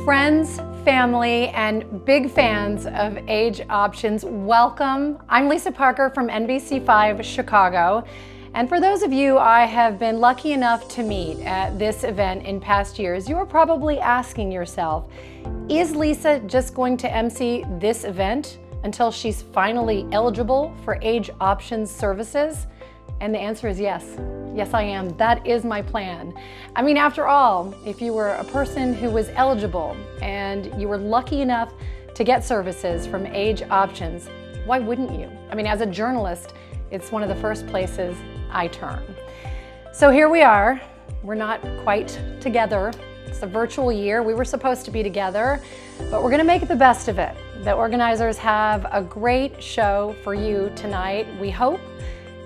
Friends, family, and big fans of Age Options, welcome. I'm Lisa Parker from NBC5 Chicago. And for those of you I have been lucky enough to meet at this event in past years, you are probably asking yourself, is Lisa just going to MC this event until she's finally eligible for Age Options services? And the answer is yes. Yes, I am. That is my plan. I mean, after all, if you were a person who was eligible and you were lucky enough to get services from Age Options, why wouldn't you? I mean, as a journalist, it's one of the first places I turn. So here we are. We're not quite together. It's a virtual year. We were supposed to be together, but we're gonna make the best of it. The organizers have a great show for you tonight. We hope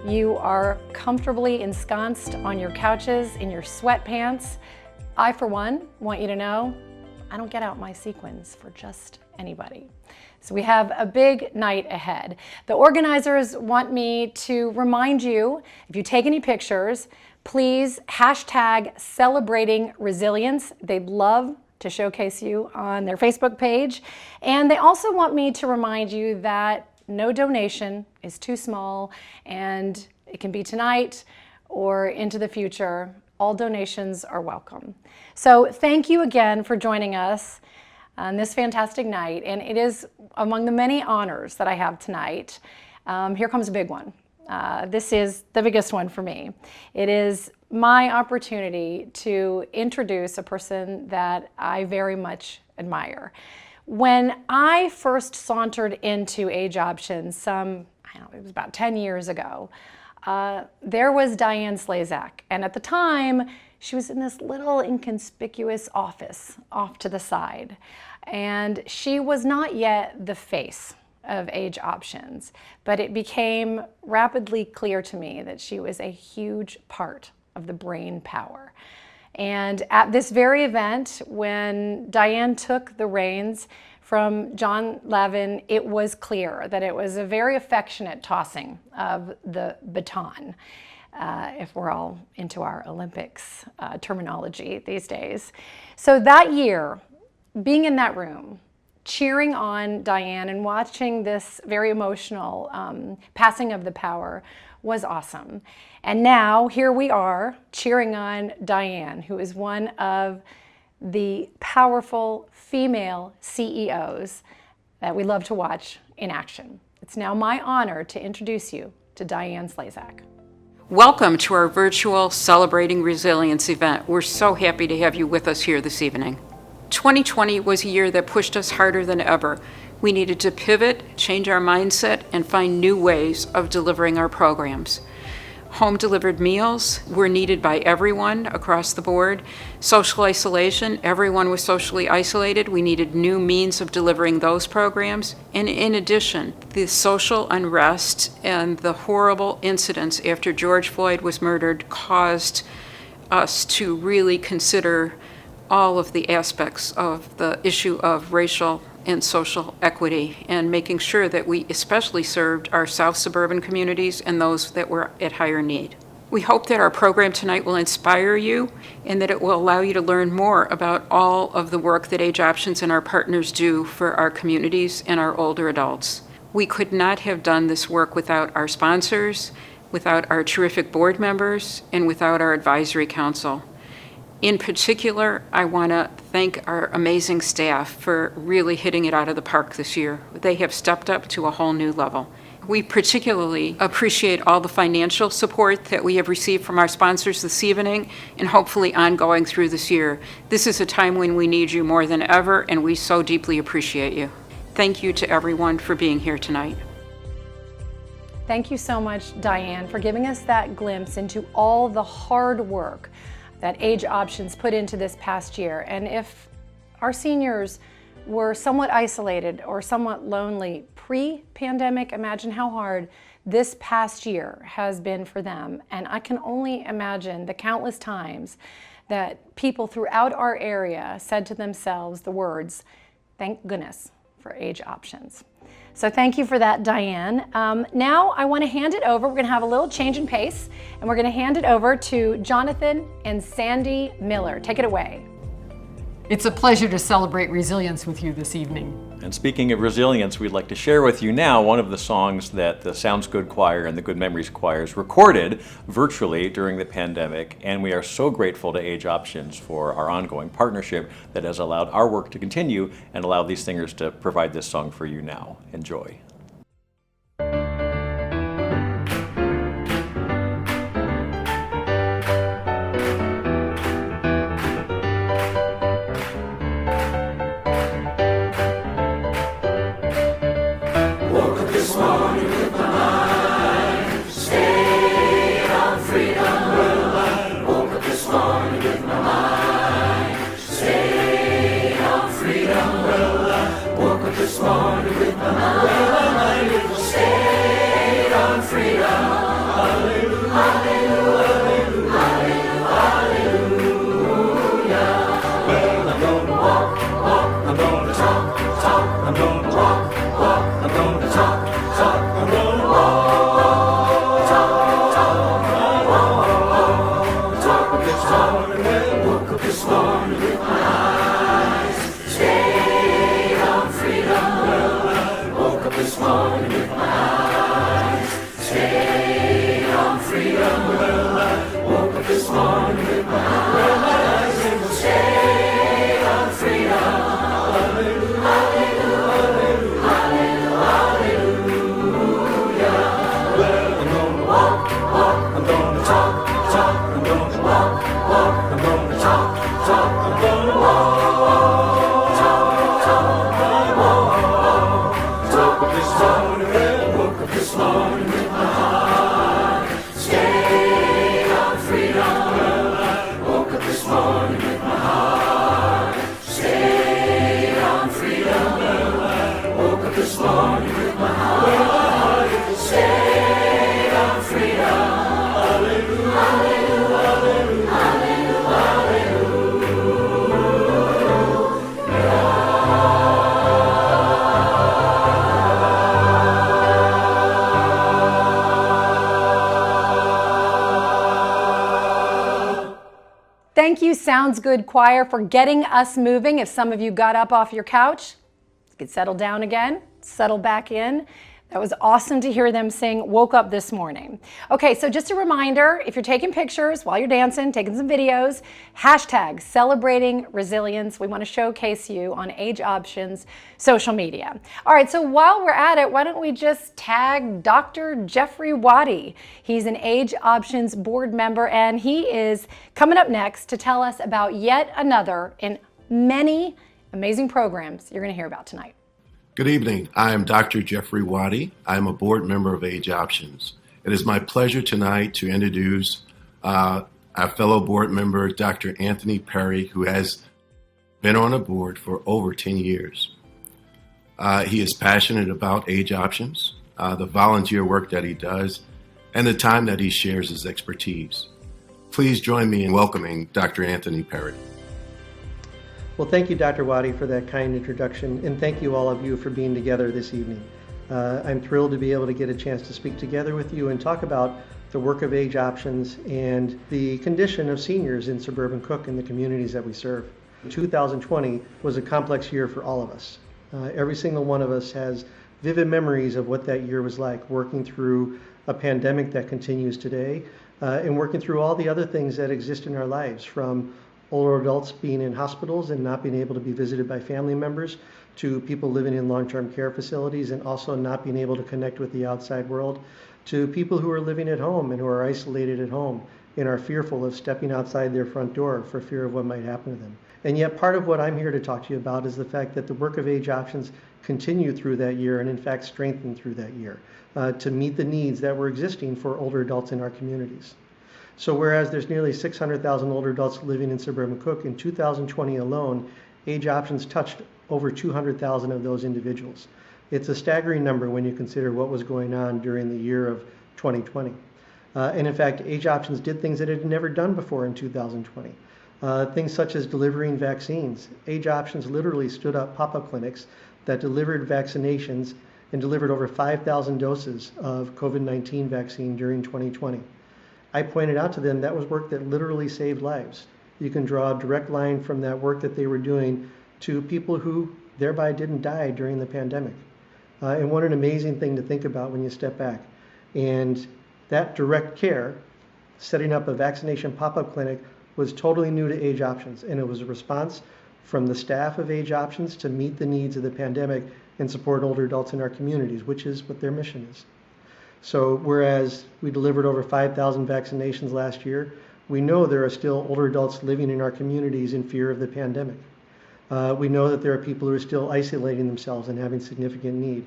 you are comfortably ensconced on your couches in your sweatpants. I, for one, want you to know I don't get out my sequins for just anybody. So we have a big night ahead. The organizers want me to remind you, if you take any pictures, please hashtag celebrating resilience. They'd love to showcase you on their Facebook page. And they also want me to remind you that no donation is too small, and it can be tonight or into the future. All donations are welcome. So thank you again for joining us on this fantastic night, and it is among the many honors that I have tonight. Here comes a big one. This is the biggest one for me. It is my opportunity to introduce a person that I very much admire. When I first sauntered into Age Options it was about 10 years ago, there was Diane Slayzack. And at the time, she was in this little inconspicuous office off to the side. And she was not yet the face of Age Options, but it became rapidly clear to me that she was a huge part of the brain power. And at this very event, when Diane took the reins from John Lavin, it was clear that it was a very affectionate tossing of the baton, if we're all into our Olympics terminology these days. So that year, being in that room, cheering on Diane and watching this very emotional passing of the power was awesome. And now here we are cheering on Diane, who is one of the powerful female CEOs that we love to watch in action. It's now my honor to introduce you to Diane Zlazak. Welcome to our virtual Celebrating Resilience event. We're so happy to have you with us here this evening. 2020 was a year that pushed us harder than ever. We needed to pivot, change our mindset, and find new ways of delivering our programs. Home-delivered meals were needed by everyone across the board. Social isolation, everyone was socially isolated. We needed new means of delivering those programs. And in addition, the social unrest and the horrible incidents after George Floyd was murdered caused us to really consider all of the aspects of the issue of racial and social equity, and making sure that we especially served our South suburban communities and those that were at higher need. We hope that our program tonight will inspire you and that it will allow you to learn more about all of the work that Age Options and our partners do for our communities and our older adults. We could not have done this work without our sponsors, without our terrific board members, and without our advisory council. In particular, I want to thank our amazing staff for really hitting it out of the park this year. They have stepped up to a whole new level. We particularly appreciate all the financial support that we have received from our sponsors this evening and hopefully ongoing through this year. This is a time when we need you more than ever, and we so deeply appreciate you. Thank you to everyone for being here tonight. Thank you so much, Diane, for giving us that glimpse into all the hard work that Age Options put into this past year. And if our seniors were somewhat isolated or somewhat lonely pre-pandemic, imagine how hard this past year has been for them. And I can only imagine the countless times that people throughout our area said to themselves the words, "Thank goodness for Age Options." So thank you for that, Diane. Now I want to hand it over. We're going to have a little change in pace, and we're going to hand it over to Jonathan and Sandy Miller. Take it away. It's a pleasure to celebrate resilience with you this evening. And speaking of resilience, we'd like to share with you now one of the songs that the Sounds Good Choir and the Good Memories Choirs recorded virtually during the pandemic. And we are so grateful to Age Options for our ongoing partnership that has allowed our work to continue and allowed these singers to provide this song for you now. Enjoy. Thank you, Sounds Good Choir, for getting us moving. If some of you got up off your couch, you could settle down again, settle back in. That was awesome to hear them sing Woke Up This Morning. Okay, so just a reminder, if you're taking pictures while you're dancing, taking some videos, hashtag celebrating resilience. We want to showcase you on Age Options social media. All right, so while we're at it, why don't we just tag Dr. Jeffrey Waddy. He's an Age Options board member, and he is coming up next to tell us about yet another in many amazing programs you're going to hear about tonight. Good evening. I am Dr. Jeffrey Waddy. I am a board member of Age Options. It is my pleasure tonight to introduce our fellow board member, Dr. Anthony Perry, who has been on the board for over 10 years. He is passionate about Age Options, the volunteer work that he does, and the time that he shares his expertise. Please join me in welcoming Dr. Anthony Perry. Well, thank you, Dr. Waddy, for that kind introduction, and thank you all of you for being together this evening. I'm thrilled to be able to get a chance to speak together with you and talk about the work of Age Options and the condition of seniors in suburban Cook and the communities that we serve. 2020 was a complex year for all of us. Every single one of us has vivid memories of what that year was like, working through a pandemic that continues today, and working through all the other things that exist in our lives, from older adults being in hospitals and not being able to be visited by family members, to people living in long-term care facilities and also not being able to connect with the outside world, to people who are living at home and who are isolated at home and are fearful of stepping outside their front door for fear of what might happen to them. And yet part of what I'm here to talk to you about is the fact that the work of Age Options continued through that year and in fact strengthened through that year to meet the needs that were existing for older adults in our communities. So whereas there's nearly 600,000 older adults living in suburban Cook, in 2020 alone, Age Options touched over 200,000 of those individuals. It's a staggering number when you consider what was going on during the year of 2020. And in fact, Age Options did things that it had never done before in 2020. Things such as delivering vaccines. Age Options literally stood up pop-up clinics that delivered vaccinations and delivered over 5,000 doses of COVID-19 vaccine during 2020. I pointed out to them that was work that literally saved lives. You can draw a direct line from that work that they were doing to people who thereby didn't die during the pandemic. And what an amazing thing to think about when you step back. And that direct care, setting up a vaccination pop-up clinic, was totally new to Age Options, and it was a response from the staff of Age Options to meet the needs of the pandemic and support older adults in our communities, which is what their mission is. So whereas we delivered over 5,000 vaccinations last year, we know there are still older adults living in our communities in fear of the pandemic. We know that there are people who are still isolating themselves and having significant need.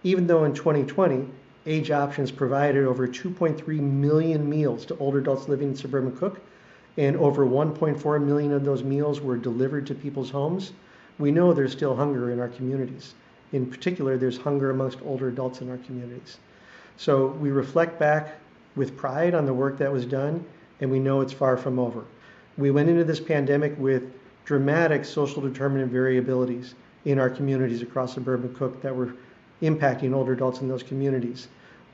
Even though in 2020, Age Options provided over 2.3 million meals to older adults living in suburban Cook, and over 1.4 million of those meals were delivered to people's homes, we know there's still hunger in our communities. In particular, there's hunger amongst older adults in our communities. So we reflect back with pride on the work that was done, and we know it's far from over. We went into this pandemic with dramatic social determinant variabilities in our communities across suburban Cook that were impacting older adults in those communities.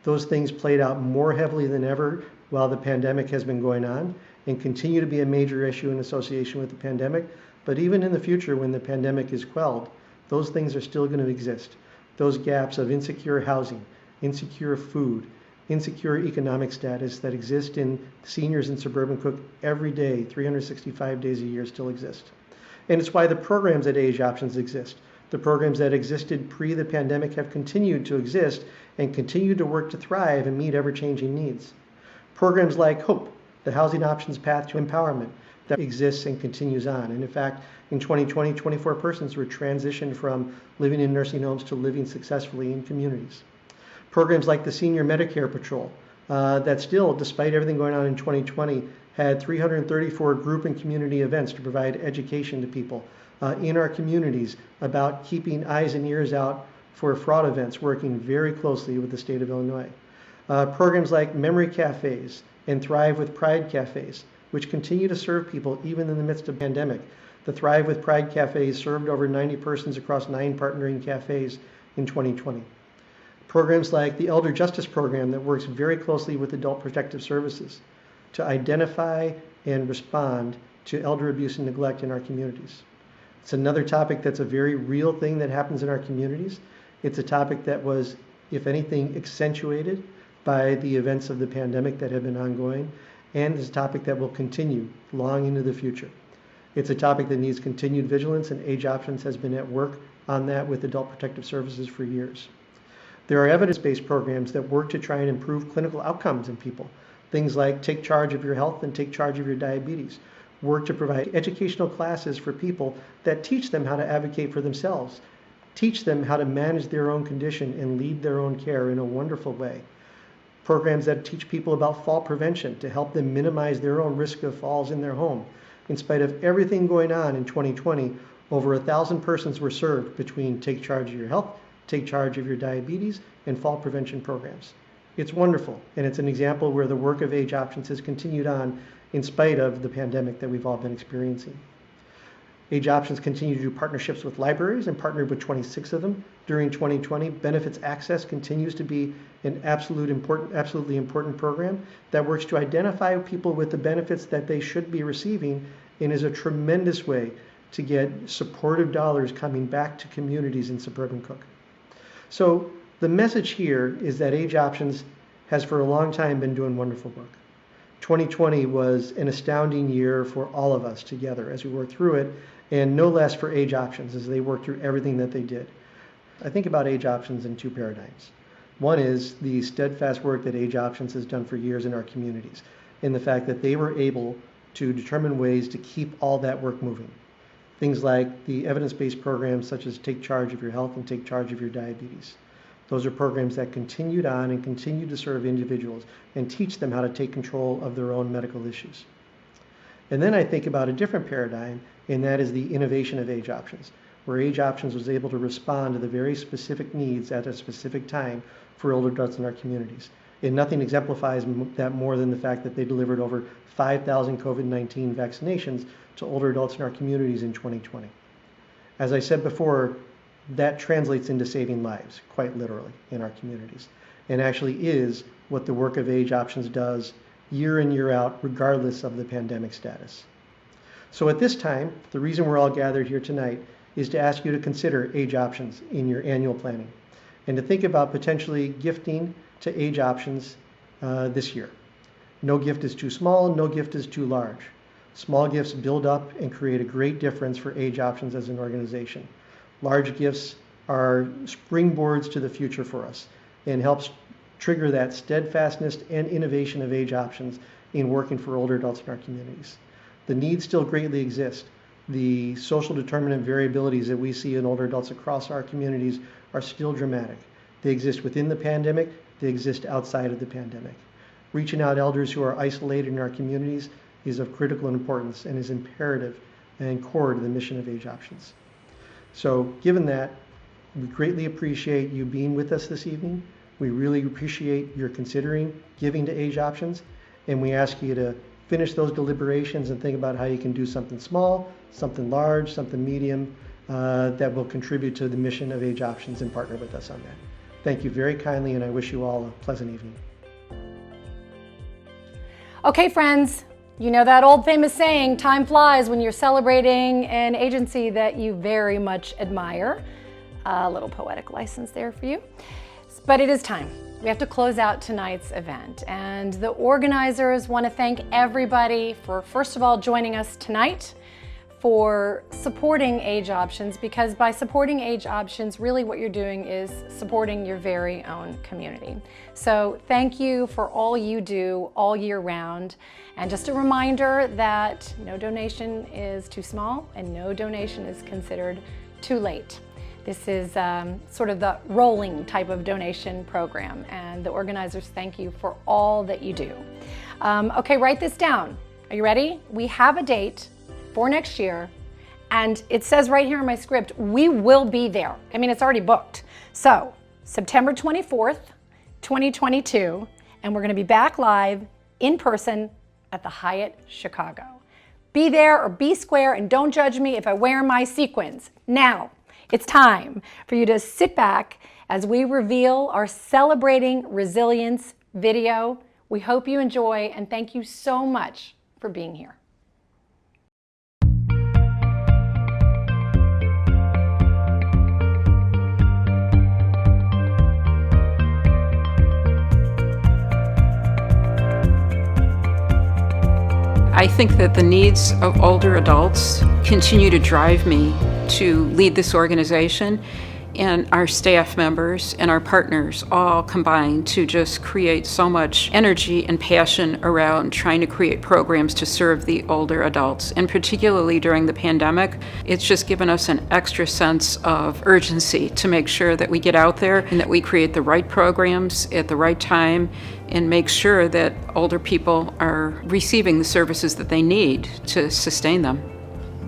Those things played out more heavily than ever while the pandemic has been going on and continue to be a major issue in association with the pandemic. But even in the future, when the pandemic is quelled, those things are still going to exist. Those gaps of insecure housing, insecure food, insecure economic status that exist in seniors in suburban Cook every day, 365 days a year, still exist. And it's why the programs at Age Options exist. The programs that existed pre the pandemic have continued to exist and continue to work to thrive and meet ever-changing needs. Programs like HOPE, the Housing Options Path to Empowerment, that exists and continues on. And in fact, in 2020, 24 persons were transitioned from living in nursing homes to living successfully in communities. Programs like the Senior Medicare Patrol, that still, despite everything going on in 2020, had 334 group and community events to provide education to people in our communities about keeping eyes and ears out for fraud events, working very closely with the state of Illinois. Programs like Memory Cafes and Thrive with Pride Cafes, which continue to serve people even in the midst of the pandemic. The Thrive with Pride Cafes served over 90 persons across 9 partnering cafes in 2020. Programs like the Elder Justice Program that works very closely with Adult Protective Services to identify and respond to elder abuse and neglect in our communities. It's another topic that's a very real thing that happens in our communities. It's a topic that was, if anything, accentuated by the events of the pandemic that have been ongoing, and it's a topic that will continue long into the future. It's a topic that needs continued vigilance, and Age Options has been at work on that with Adult Protective Services for years. There are evidence-based programs that work to try and improve clinical outcomes in people. Things like Take Charge of Your Health and Take Charge of Your Diabetes. Work to provide educational classes for people that teach them how to advocate for themselves, teach them how to manage their own condition and lead their own care in a wonderful way. Programs that teach people about fall prevention to help them minimize their own risk of falls in their home. In spite of everything going on in 2020, over 1,000 persons were served between Take Charge of Your Health, Take Charge of Your Diabetes, and fall prevention programs. It's wonderful, and it's an example where the work of Age Options has continued on in spite of the pandemic that we've all been experiencing. Age Options continue to do partnerships with libraries and partnered with 26 of them during 2020. Benefits Access continues to be an absolutely important program that works to identify people with the benefits that they should be receiving and is a tremendous way to get supportive dollars coming back to communities in suburban Cook. So the message here is that Age Options has for a long time been doing wonderful work. 2020 was an astounding year for all of us together as we worked through it, and no less for Age Options as they worked through everything that they did. I think about Age Options in 2 paradigms. One is the steadfast work that Age Options has done for years in our communities, and the fact that they were able to determine ways to keep all that work moving. Things like the evidence-based programs such as Take Charge of Your Health and Take Charge of Your Diabetes. Those are programs that continued on and continue to serve individuals and teach them how to take control of their own medical issues. And then I think about a different paradigm, and that is the innovation of Age Options, where Age Options was able to respond to the very specific needs at a specific time for older adults in our communities. And nothing exemplifies that more than the fact that they delivered over 5,000 COVID-19 vaccinations to older adults in our communities in 2020. As I said before, that translates into saving lives, quite literally, in our communities, and actually is what the work of Age Options does year in, year out, regardless of the pandemic status. So at this time, the reason we're all gathered here tonight is to ask you to consider age options in your annual planning and to think about potentially gifting to age options this year. No gift is too small, no gift is too large. Small gifts build up and create a great difference for age options as an organization. Large gifts are springboards to the future for us and helps trigger that steadfastness and innovation of age options in working for older adults in our communities. The needs still greatly exist. The social determinant variabilities that we see in older adults across our communities are still dramatic. They exist within the pandemic, they exist outside of the pandemic. Reaching out elders who are isolated in our communities is of critical importance and is imperative and core to the mission of Age Options. So given that, we greatly appreciate you being with us this evening. We really appreciate your considering giving to Age Options, and we ask you to finish those deliberations and think about how you can do something small, something large, something medium that will contribute to the mission of Age Options and partner with us on that. Thank you very kindly, and I wish you all a pleasant evening. Okay, friends, you know that old famous saying, time flies when you're celebrating an agency that you very much admire. A little poetic license there for you. But it is time. We have to close out tonight's event, and the organizers want to thank everybody for, first of all, joining us tonight, for supporting Age Options, because by supporting Age Options, really what you're doing is supporting your very own community. So thank you for all you do all year round. And just a reminder that no donation is too small and no donation is considered too late. This is sort of the rolling type of donation program, and the organizers thank you for all that you do. Okay, write this down. Are you ready? We have a date for next year, and it says right here in my script, we will be there. I mean, it's already booked. So, September 24th, 2022, and we're gonna be back live in person at the Hyatt Chicago. Be there or be square, and don't judge me if I wear my sequins. Now, it's time for you to sit back as we reveal our Celebrating Resilience video. We hope you enjoy, and thank you so much for being here. I think that the needs of older adults continue to drive me to lead this organization, and our staff members and our partners all combine to just create so much energy and passion around trying to create programs to serve the older adults. And particularly during the pandemic, it's just given us an extra sense of urgency to make sure that we get out there and that we create the right programs at the right time and make sure that older people are receiving the services that they need to sustain them.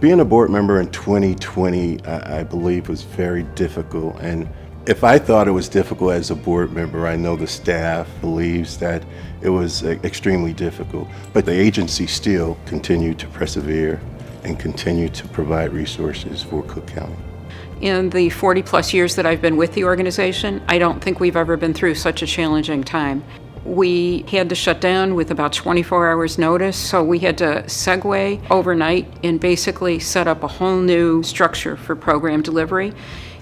Being a board member in 2020, I believe, was very difficult. And if I thought it was difficult as a board member, I know the staff believes that it was extremely difficult. But the agency still continued to persevere and continue to provide resources for Cook County. In the 40 plus years that I've been with the organization, I don't think we've ever been through such a challenging time. We had to shut down with about 24 hours notice, so we had to segue overnight and basically set up a whole new structure for program delivery.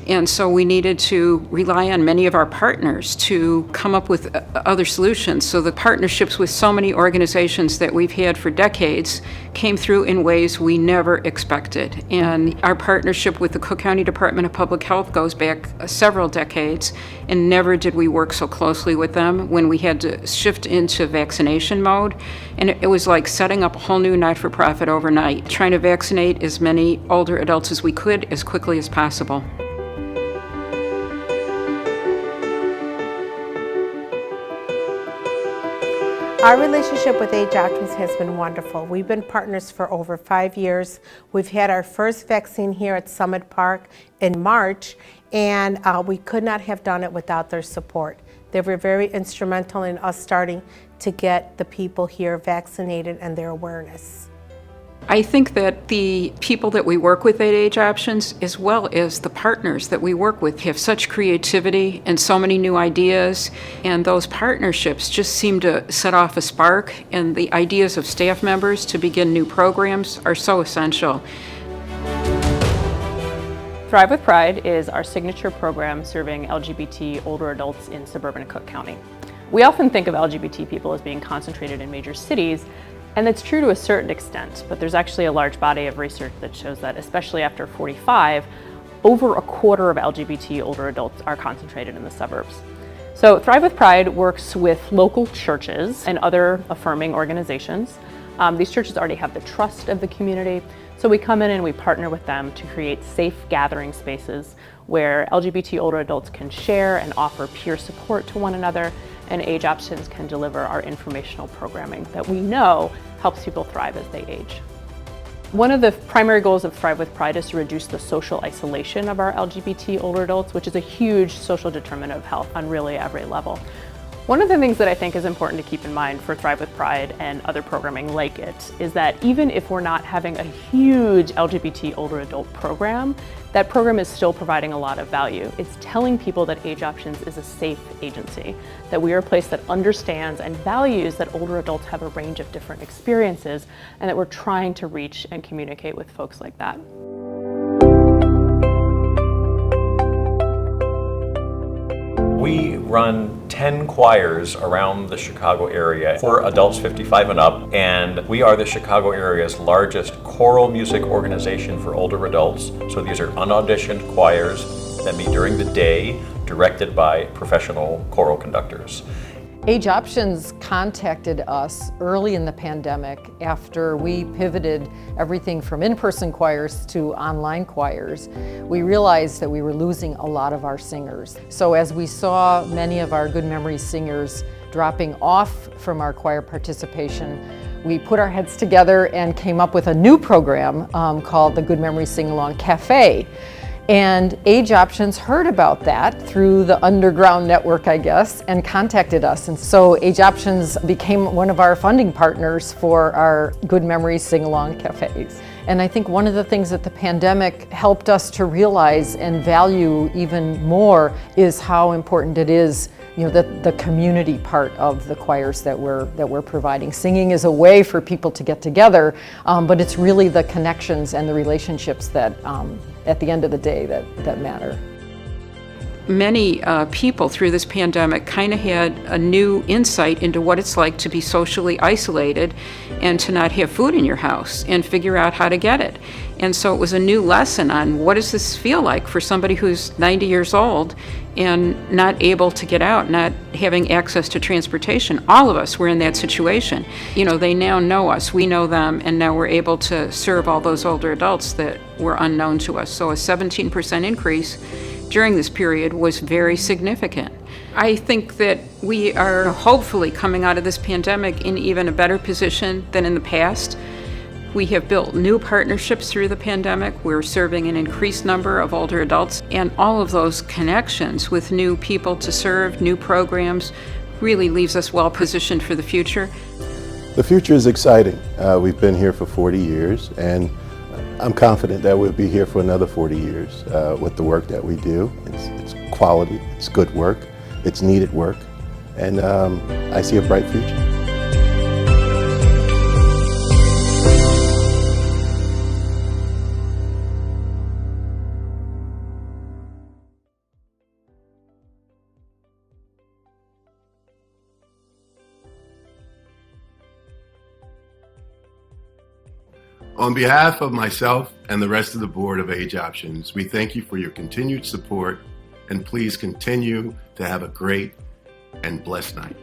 And so we needed to rely on many of our partners to come up with other solutions. So the partnerships with so many organizations that we've had for decades came through in ways we never expected. And our partnership with the Cook County Department of Public Health goes back several decades, and never did we work so closely with them when we had to shift into vaccination mode. And it was like setting up a whole new not-for-profit overnight, trying to vaccinate as many older adults as we could as quickly as possible. Our relationship with Age Options has been wonderful. We've been partners for over 5 years. We've had our first vaccine here at Summit Park in March, and we could not have done it without their support. They were very instrumental in us starting to get the people here vaccinated and their awareness. I think that the people that we work with at Age Options, as well as the partners that we work with, have such creativity and so many new ideas, and those partnerships just seem to set off a spark, and the ideas of staff members to begin new programs are so essential. Thrive with Pride is our signature program serving LGBT older adults in suburban Cook County. We often think of LGBT people as being concentrated in major cities, and that's true to a certain extent, but there's actually a large body of research that shows that, especially after 45, over a quarter of LGBT older adults are concentrated in the suburbs. So Thrive with Pride works with local churches and other affirming organizations. These churches already have the trust of the community, so we come in and we partner with them to create safe gathering spaces where LGBT older adults can share and offer peer support to one another, and Age Options can deliver our informational programming that we know helps people thrive as they age. One of the primary goals of Thrive with Pride is to reduce the social isolation of our LGBT older adults, which is a huge social determinant of health on really every level. One of the things that I think is important to keep in mind for Thrive with Pride and other programming like it is that even if we're not having a huge LGBT older adult program, that program is still providing a lot of value. It's telling people that Age Options is a safe agency, that we are a place that understands and values that older adults have a range of different experiences, and that we're trying to reach and communicate with folks like that. We run 10 choirs around the Chicago area for adults 55 and up, and we are the Chicago area's largest choral music organization for older adults. So these are unauditioned choirs that meet during the day, directed by professional choral conductors. Age Options contacted us early in the pandemic after we pivoted everything from in-person choirs to online choirs. We realized that we were losing a lot of our singers. So as we saw many of our Good Memories singers dropping off from our choir participation, we put our heads together and came up with a new program called the Good Memories Sing-Along Cafe. And Age Options heard about that through the underground network, I guess, and contacted us. And so Age Options became one of our funding partners for our Good Memories Sing-Along Cafes. And I think one of the things that the pandemic helped us to realize and value even more is how important it is, you know, the community part of the choirs that we're providing. Singing is a way for people to get together, but it's really the connections and the relationships that at the end of the day that matter. Many people through this pandemic kind of had a new insight into what it's like to be socially isolated and to not have food in your house and figure out how to get it. And so it was a new lesson on what does this feel like for somebody who's 90 years old and not able to get out, not having access to transportation. All of us were in that situation. You know, they now know us, we know them, and now we're able to serve all those older adults that were unknown to us. So a 17% increase during this period was very significant. I think that we are hopefully coming out of this pandemic in even a better position than in the past. We have built new partnerships through the pandemic. We're serving an increased number of older adults, and all of those connections with new people to serve, new programs, really leaves us well positioned for the future. The future is exciting. We've been here for 40 years, and I'm confident that we'll be here for another 40 years with the work that we do. It's quality, it's good work, it's needed work, and I see a bright future. On behalf of myself and the rest of the board of Age Options, we thank you for your continued support, and please continue to have a great and blessed night.